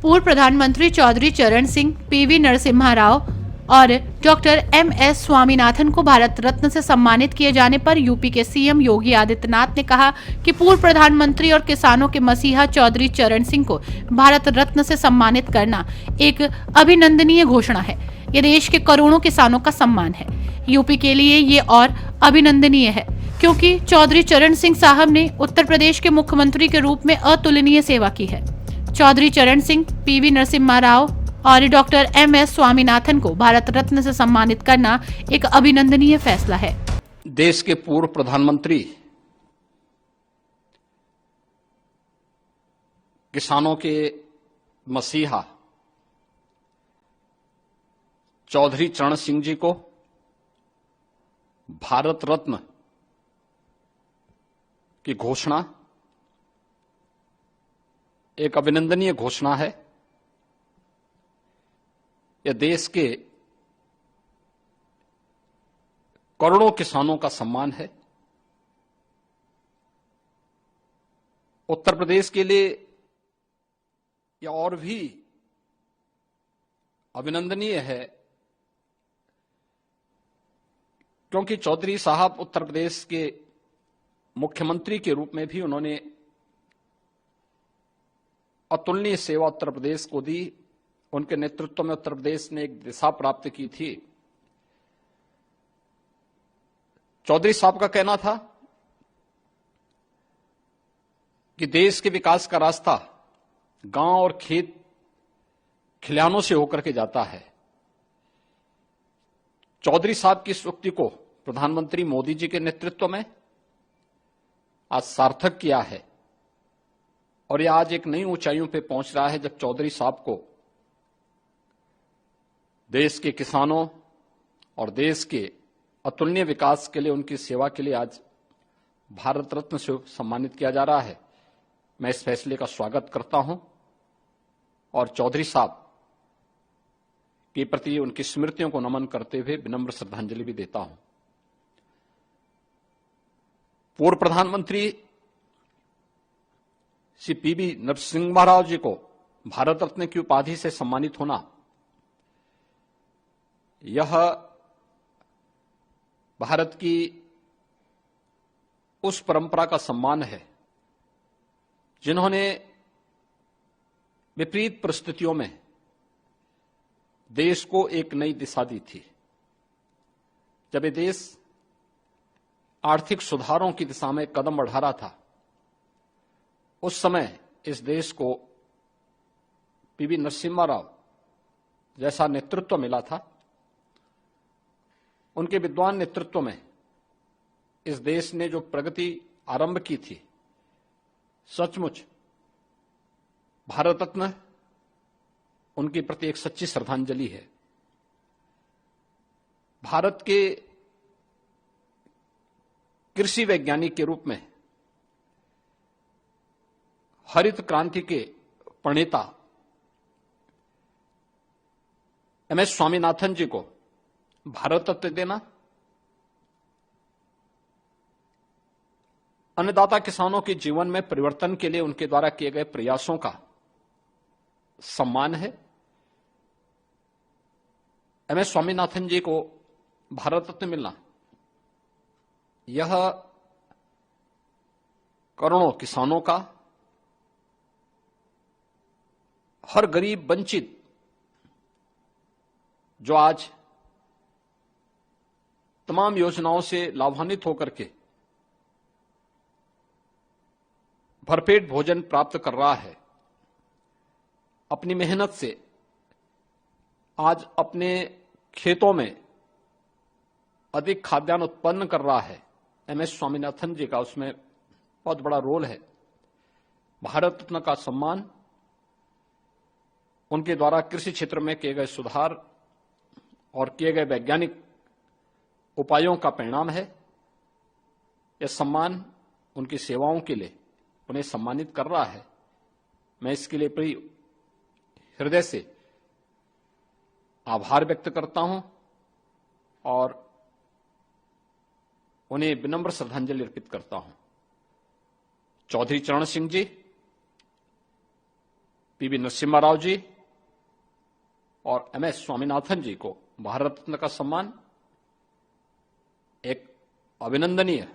पूर्व प्रधानमंत्री चौधरी चरण सिंह, पीवी नरसिम्हा राव और डॉक्टर MS स्वामीनाथन को भारत रत्न से सम्मानित किए जाने पर यूपी के सीएम योगी आदित्यनाथ ने कहा कि पूर्व प्रधानमंत्री और किसानों के मसीहा चौधरी चरण सिंह को भारत रत्न से सम्मानित करना एक अभिनंदनीय घोषणा है। ये देश के करोड़ों किसानों का सम्मान है। यूपी के लिए ये और अभिनंदनीय है क्योंकि चौधरी चरण सिंह साहब ने उत्तर प्रदेश के मुख्यमंत्री के रूप में अतुलनीय सेवा की है। चौधरी चरण सिंह, पीवी नरसिम्हा राव और डॉक्टर MS स्वामीनाथन को भारत रत्न से सम्मानित करना एक अभिनंदनीय फैसला है। देश के पूर्व प्रधानमंत्री, किसानों के मसीहा चौधरी चरण सिंह जी को भारत रत्न की घोषणा एक अभिनंदनीय घोषणा है। यह देश के करोड़ों किसानों का सम्मान है। उत्तर प्रदेश के लिए यह और भी अभिनंदनीय है क्योंकि चौधरी साहब उत्तर प्रदेश के मुख्यमंत्री के रूप में भी उन्होंने अतुलनीय सेवा उत्तर प्रदेश को दी। उनके नेतृत्व में उत्तर प्रदेश ने एक दिशा प्राप्त की थी। चौधरी साहब का कहना था कि देश के विकास का रास्ता गांव और खेत खलिहानों से होकर के जाता है। चौधरी साहब की इस उक्ति को प्रधानमंत्री मोदी जी के नेतृत्व में आज सार्थक किया है और यह आज एक नई ऊंचाइयों पे पहुंच रहा है जब चौधरी साहब को देश के किसानों और देश के अतुलनीय विकास के लिए, उनकी सेवा के लिए आज भारत रत्न से सम्मानित किया जा रहा है। मैं इस फैसले का स्वागत करता हूं और चौधरी साहब के प्रति उनकी स्मृतियों को नमन करते हुए विनम्र श्रद्धांजलि भी देता हूं। पूर्व प्रधानमंत्री श्री पीवी नरसिम्हा राव जी को भारत रत्न की उपाधि से सम्मानित होना यह भारत की उस परंपरा का सम्मान है जिन्होंने विपरीत परिस्थितियों में देश को एक नई दिशा दी थी। जब ये देश आर्थिक सुधारों की दिशा में कदम बढ़ा रहा था, उस समय इस देश को पीवी नरसिम्हा राव जैसा नेतृत्व मिला था। उनके विद्वान नेतृत्व में इस देश ने जो प्रगति आरंभ की थी, सचमुच भारत रत्न उनके प्रति एक सच्ची श्रद्धांजलि है। भारत के कृषि वैज्ञानिक के रूप में हरित क्रांति के प्रणेता MS स्वामीनाथन जी को भारत रत्न देना अन्नदाता किसानों के जीवन में परिवर्तन के लिए उनके द्वारा किए गए प्रयासों का सम्मान है। MS स्वामीनाथन जी को भारत रत्न मिलना यह करोड़ों किसानों का, हर गरीब वंचित जो आज तमाम योजनाओं से लाभान्वित होकर के भरपेट भोजन प्राप्त कर रहा है, अपनी मेहनत से आज अपने खेतों में अधिक खाद्यान्न उत्पन्न कर रहा है। MS स्वामीनाथन जी का उसमें बहुत बड़ा रोल है। भारत रत्न का सम्मान उनके द्वारा कृषि क्षेत्र में किए गए सुधार और किए गए वैज्ञानिक उपायों का परिणाम है। यह सम्मान उनकी सेवाओं के लिए उन्हें सम्मानित कर रहा है। मैं इसके लिए बड़ी हृदय से आभार व्यक्त करता हूं और उन्हें विनम्र श्रद्धांजलि अर्पित करता हूं। चौधरी चरण सिंह जी, पीवी नरसिम्हा राव जी और MS स्वामीनाथन जी को भारत रत्न का सम्मान एक अभिनंदनीय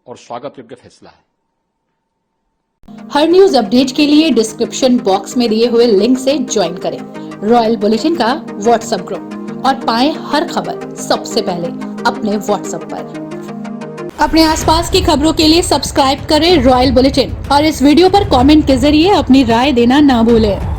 और स्वागत योग्य फैसला है। हर न्यूज अपडेट के लिए डिस्क्रिप्शन बॉक्स में दिए हुए लिंक से ज्वाइन करें रॉयल बुलेटिन का व्हाट्सएप ग्रुप और पाएं हर खबर सबसे पहले अपने व्हाट्सएप पर। अपने आसपास की खबरों के लिए सब्सक्राइब करें रॉयल बुलेटिन और इस वीडियो पर कमेंट के जरिए अपनी राय देना ना भूलें।